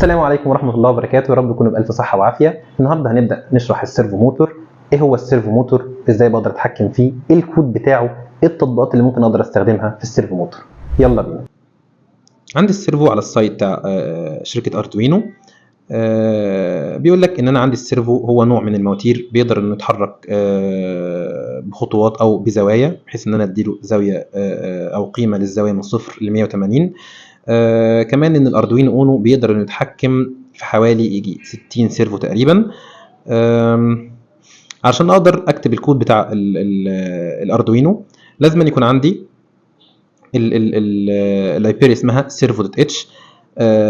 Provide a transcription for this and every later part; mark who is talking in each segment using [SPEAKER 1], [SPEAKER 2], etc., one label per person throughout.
[SPEAKER 1] السلام عليكم ورحمة الله وبركاته، يا رب تكونوا بألف صحة وعافية. النهارده هنبدأ نشرح السيرفو موتور. ايه هو السيرفو موتور؟ ازاي بقدر اتحكم فيه؟ ايه الكود بتاعه؟ ايه التطبيقات اللي ممكن اقدر استخدمها في السيرفو موتور؟ يلا بينا.
[SPEAKER 2] عندي السيرفو على السايت بتاع شركة أردوينو. بيقول لك ان انا عندي السيرفو هو نوع من المواتير بيقدر انه يتحرك بخطوات او بزوايا، بحيث ان انا اديله زاويه او قيمه للزاويه من 0 ل 180. كمان ان الاردوينو اونو بيقدر انه يتحكم في حوالي يجي 60 سيرفو تقريبا. عشان اقدر اكتب الكود بتاع الاردوينو لازم أن يكون عندي اللايبراري اسمها servo.h.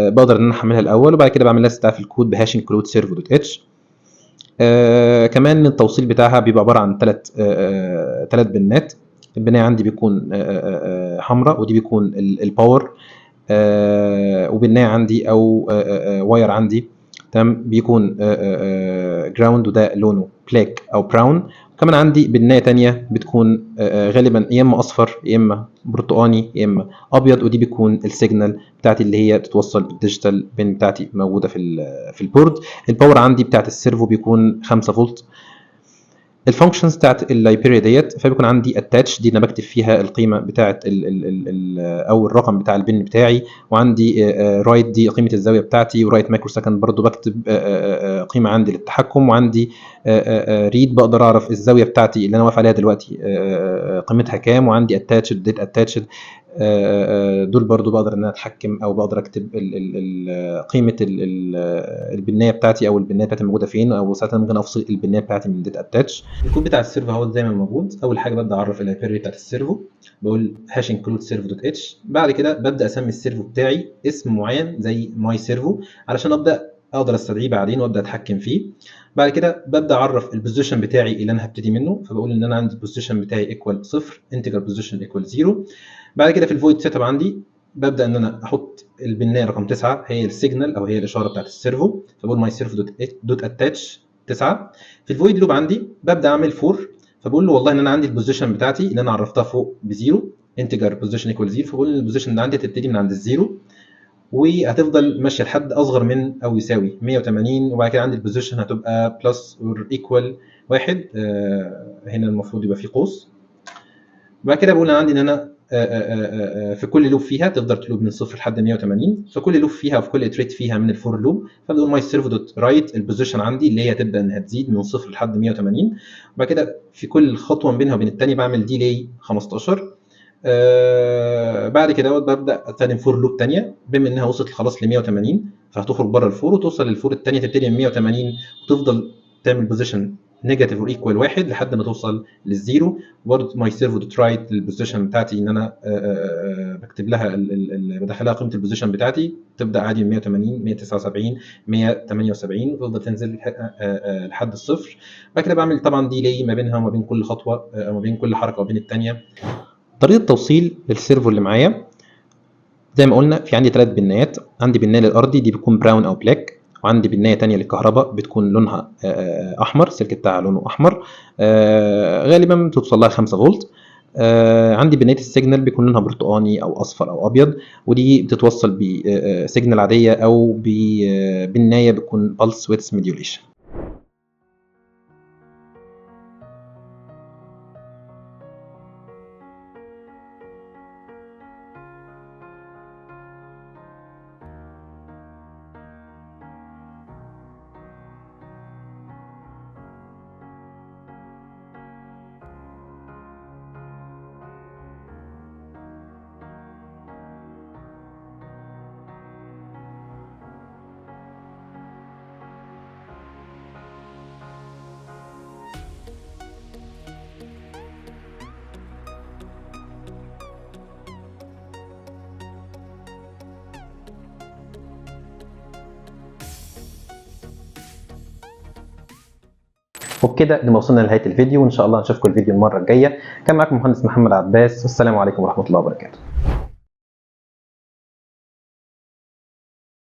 [SPEAKER 2] بقدر ان انا احملها الاول، وبعد كده بعمل لها استدعاء في الكود بهاش انكلود servo.h. كمان التوصيل بتاعها بيبقى عباره عن ثلاث بنات. البنايه عندي بيكون حمراء، ودي بيكون الباور. وبنايه عندي او واير عندي تمام بيكون جراوند، وده لونه بلاك او براون. وكمان عندي بنايه تانية بتكون غالبا يا اما اصفر يا اما برتقاني يا اما ابيض، ودي بيكون السيجنال بتاعتي اللي هي بتتوصل بالديجيتال بين بتاعتي موجوده في البورد. الباور عندي بتاعت السيرفو بيكون 5 فولت. الفانكشنز بتاعت اللايبراري ديت، فبيكون عندي اتاتش، دي انا بكتب فيها القيمه بتاعت او الرقم بتاع البن بتاعي، وعندي رايت دي قيمه الزاويه بتاعتي، ورايت مايكرو سكند برضو بكتب قيمه عندي للتحكم، وعندي ريد بقدر اعرف الزاويه بتاعتي اللي انا واقف عليها دلوقتي قيمتها كام، وعندي اتاتشد ديت اتاتشد. دول برضو بقدر ان انا اتحكم او بقدر اكتب قيمه البنايه بتاعتي او البنايه بتاعتي موجوده فين، او ساعتها ممكن افصل البنايه بتاعتي من ديت اتاتش. الكود بتاع السيرفو اهو زي ما موجود. اول حاجه ببدا اعرف اللايبراري بتاعت السيرفو، بقول هاش انكلود سيرفو.اتش. بعد كده ببدا اسمي السيرفو بتاعي اسم معين زي ماي سيرفو علشان اقدر استدعيه بعدين وابدا اتحكم فيه. بعد كده ببدا اعرف البوزيشن بتاعي اللي انا هبتدي منه، فبقول ان انا عندي البوزيشن بتاعي ايكوال 0، انتجر بوزيشن ايكوال 0. بعد كده في الفويد سيت اب عندي ببدا ان انا احط البنايه رقم 9 هي السيجنال او هي الاشاره بتاعت السيرفو، فبقول ماي سيرفو دوت اتاتش 9. في الفويد لوب عندي ببدا اعمل فور، فبقول له والله ان انا عندي البوزيشن بتاعتي اللي انا عرفتها فوق بزيرو، انتجر بوزيشن ايكوال 0، فبقول ان البوزيشن اللي عندي هتبتدي من عند الزيرو وهتفضل ماشيه لحد اصغر من او يساوي 180. وبعد كده عندي البوزيشن هتبقى بلس اور ايكوال 1. هنا المفروض يبقى في قوس. بعد كده بقول انا عندي ان انا في كل لوب فيها تقدر تلوب من 0 لحد 180، فكل لوب فيها وفي كل اتريت فيها من الفور لوب، فبقول ماي سيرفو دوت رايت البوزيشن عندي اللي هي تبدا انها تزيد من 0 لحد 180. وبعد كده في كل خطوه ما بينها وبين الثانيه بعمل ديلي 15. بعد كده ببدا استخدم فور لوب ثانيه، بما انها وصلت خلاص ل 180 فهتخرج بره الفور وتوصل للفور الثانيه تبتدي من 180 وتفضل تعمل بوزيشن نيجاتيف اور ايكوال 1 لحد ما توصل للزيرو. برضه ماي سيرفو دوت رايت البوزيشن بتاعتي ان انا بكتب لها بدخلها قيمه البوزيشن بتاعتي، تبدا عادي من 180 179 178 وتفضل تنزل لحد الصفر. بعد كده بعمل طبعا ديلي ما بينها وما بين كل خطوه او ما بين كل حركه وبين الثانيه. طريقه توصيل السيرفو اللي معايا زي ما قلنا، في عندي 3 بنات. عندي بنايه للارضي دي بتكون براون او بلاك، وعندي بنايه تانية للكهرباء بتكون لونها احمر، السلك بتاعها لونه احمر، غالبا بتوصل لها 5 فولت. عندي بنايه السيجنال بيكون لونها برتقاني او اصفر او ابيض، ودي بتتوصل بسيجنال عاديه او ببنايه بتكون pulse width modulation.
[SPEAKER 1] وبكده نبقى وصلنا لنهايه الفيديو، وان شاء الله نشوفكم الفيديو المره الجايه. كان معاكم مهندس محمد عباس، والسلام عليكم ورحمه الله وبركاته.